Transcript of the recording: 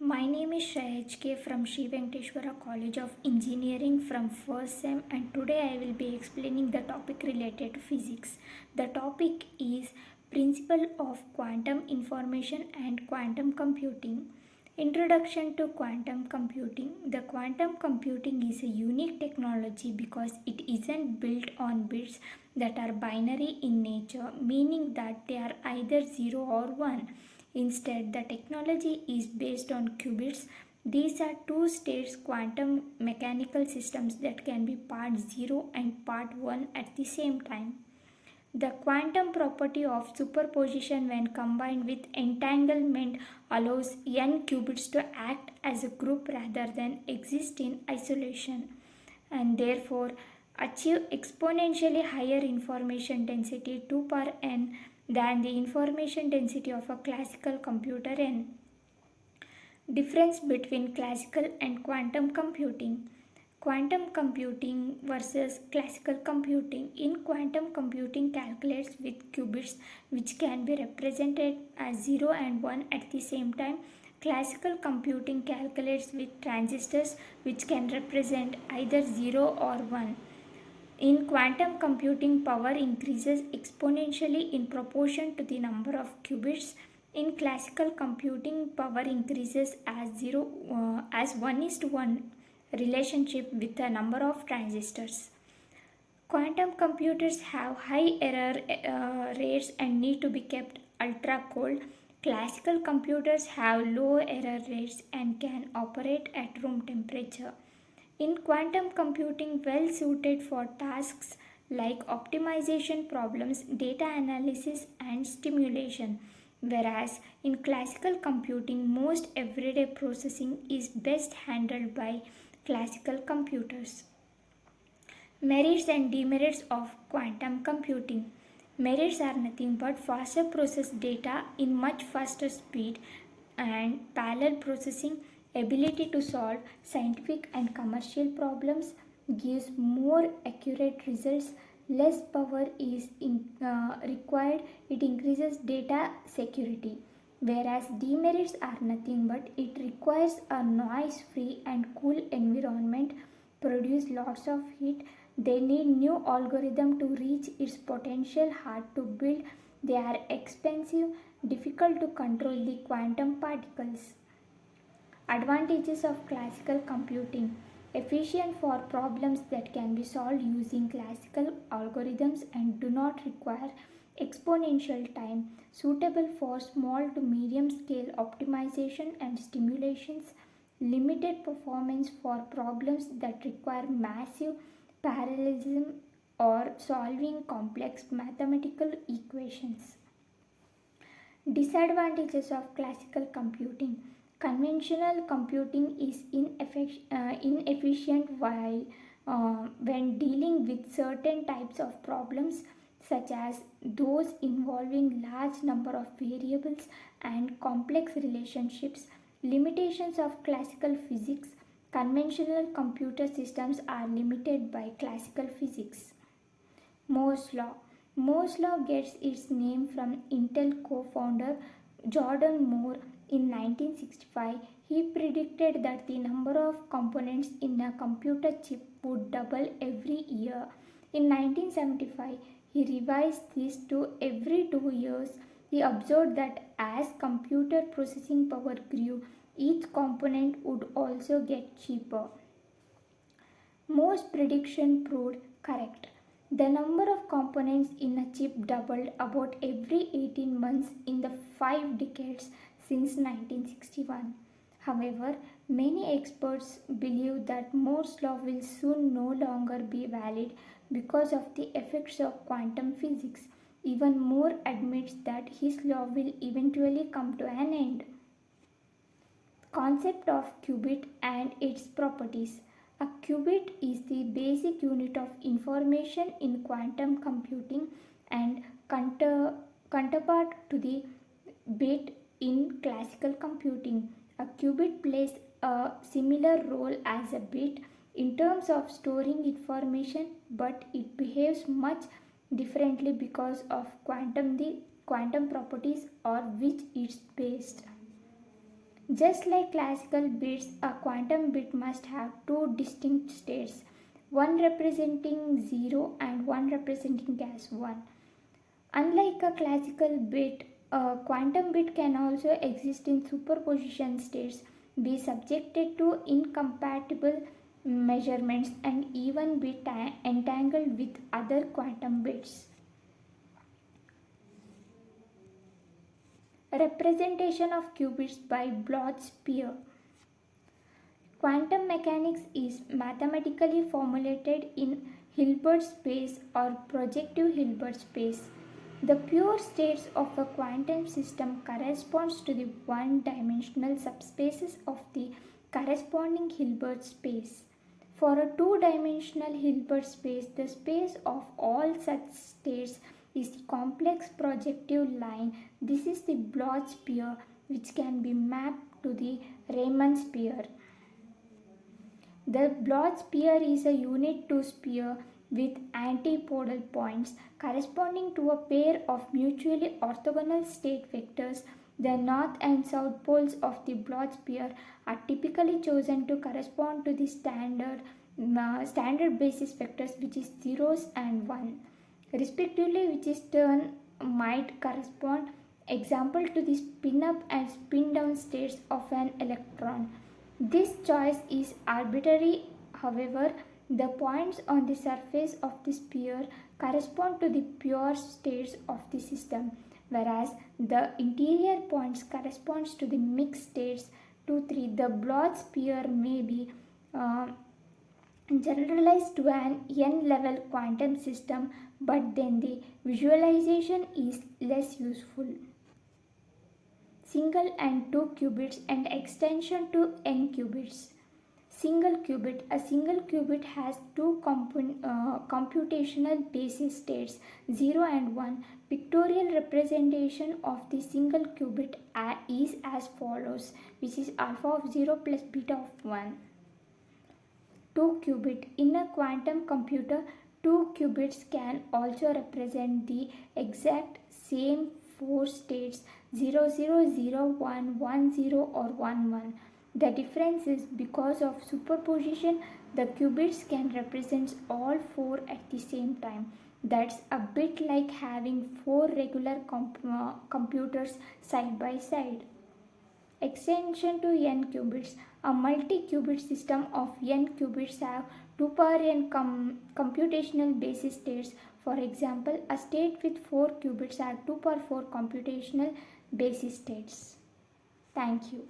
My name is Shahaj from Sri Venkateshwara College of Engineering from first sem, and today I will be explaining the topic related to physics. The topic is Principle of Quantum Information and Quantum Computing. Introduction to Quantum Computing. The quantum computing is a unique technology because it isn't built on bits that are binary in nature, meaning that they are either 0 or 1. Instead, the technology is based on qubits. These are two-state quantum mechanical systems that can be part 0 and part 1 at the same time. The quantum property of superposition when combined with entanglement allows n qubits to act as a group rather than exist in isolation, and therefore achieve exponentially higher information density 2 per n than the information density of a classical computer n. Difference between classical and quantum computing. Quantum computing versus classical computing. In quantum computing calculates with qubits which can be represented as 0 and 1 at the same time. Classical computing calculates with transistors which can represent either 0 or 1. In quantum computing, power increases exponentially in proportion to the number of qubits. In classical computing, power increases as 1:1 relationship with the number of transistors. Quantum computers have high error rates and need to be kept ultra cold. Classical computers have low error rates and can operate at room temperature. In quantum computing, well suited for tasks like optimization problems, data analysis, and stimulation, whereas in classical computing, most everyday processing is best handled by classical computers. Merits and demerits of quantum computing. Merits are nothing but faster process data in much faster speed and parallel processing, ability to solve scientific and commercial problems, gives more accurate results, less power is required, it increases data security. Whereas demerits are nothing but it requires a noise free and cool environment, produce lots of heat, they need new algorithm to reach its potential, hard to build, they are expensive, difficult to control the quantum particles. Advantages of classical computing. Efficient for problems that can be solved using classical algorithms and do not require exponential time. Suitable for small to medium scale optimization and stimulations. Limited performance for problems that require massive parallelism or solving complex mathematical equations. Disadvantages of classical computing. Conventional computing is inefficient when dealing with certain types of problems such as those involving large number of variables and complex relationships. Limitations of classical physics. Conventional computer systems are limited by classical physics. Moore's law. Moore's law gets its name from Intel co-founder Jordan Moore. In 1965, he predicted that the number of components in a computer chip would double every year. In 1975, he revised this to every 2 years. He observed that as computer processing power grew, each component would also get cheaper. Moore's prediction proved correct. The number of components in a chip doubled about every 18 months in the 5 decades since 1961. However, many experts believe that Moore's law will soon no longer be valid because of the effects of quantum physics. Even Moore admits that his law will eventually come to an end. Concept of qubit and its properties. A qubit is the basic unit of information in quantum computing and counterpart to the bit in classical computing. A qubit plays a similar role as a bit in terms of storing information, but it behaves much differently because of the quantum properties on which it's based. Just like classical bits, a quantum bit must have two distinct states, one representing 0 and one representing as 1. Unlike a classical bit, a quantum bit can also exist in superposition states, be subjected to incompatible measurements, and even be entangled with other quantum bits. Representation of qubits by Bloch sphere. Quantum mechanics is mathematically formulated in Hilbert space or projective Hilbert space. The pure states of a quantum system corresponds to the one-dimensional subspaces of the corresponding Hilbert space. For a two-dimensional Hilbert space, the space of all such states is the complex projective line. This is the Bloch sphere, which can be mapped to the Riemann sphere. The Bloch sphere is a unit to sphere with antipodal points corresponding to a pair of mutually orthogonal state vectors. The north and south poles of the Bloch sphere are typically chosen to correspond to the standard basis vectors, which is zeros and 1 respectively, which is turn might correspond example to the spin up and spin down states of an electron. This choice is arbitrary, however, the points on the surface of the sphere correspond to the pure states of the system, whereas the interior points corresponds to the mixed states 2, 3. The Bloch sphere may be generalized to an n-level quantum system, but then the visualization is less useful. Single and two qubits and extension to n qubits. Single qubit. A single qubit has two computational basis states 0 and 1. Pictorial representation of the single qubit is as follows, which is alpha of 0 plus beta of 1. 2 qubit. In a quantum computer, 2 qubits can also represent the exact same 4 states 0, 0, 0, 1, 1, 0 or 1, 1. The difference is because of superposition, the qubits can represent all 4 at the same time. That's a bit like having 4 regular computers side by side. Extension to n qubits. A multi-qubit system of n qubits have 2 power n computational basis states. For example, a state with 4 qubits have 2 power 4 computational basis states. Thank you.